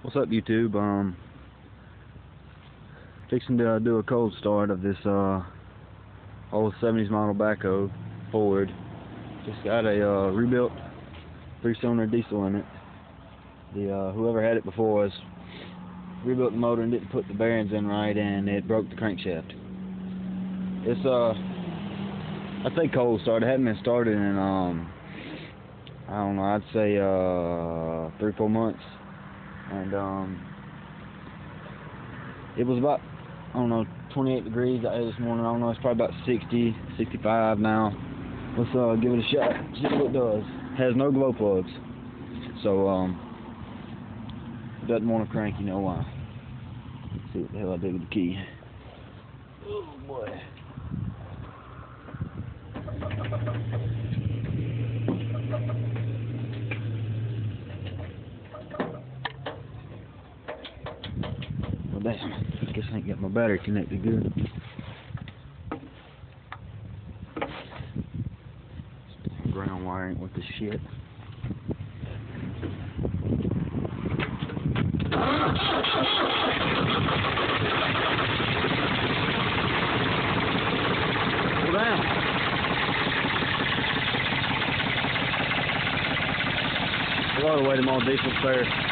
What's up, YouTube? Fixing to do a cold start of this old 70s model backhoe Ford. Just got a rebuilt 3-cylinder diesel in it. Whoever had it before us rebuilt the motor and didn't put the bearings in right, and it broke the crankshaft. It's I'd say cold start. It hadn't been started in I don't know, I'd say 3-4 months. And it was about, I don't know, 28 degrees out here this morning. I don't know, it's probably about 60, 65 now. Let's give it a shot, see what it does. It has no glow plugs, so it doesn't want to crank, you know why. Let's see what the hell I did with the key. Oh boy. Well, damn, I guess I ain't got my battery connected good. Ground wire ain't with the shit. Pull down. A lot of way to my diesel spare.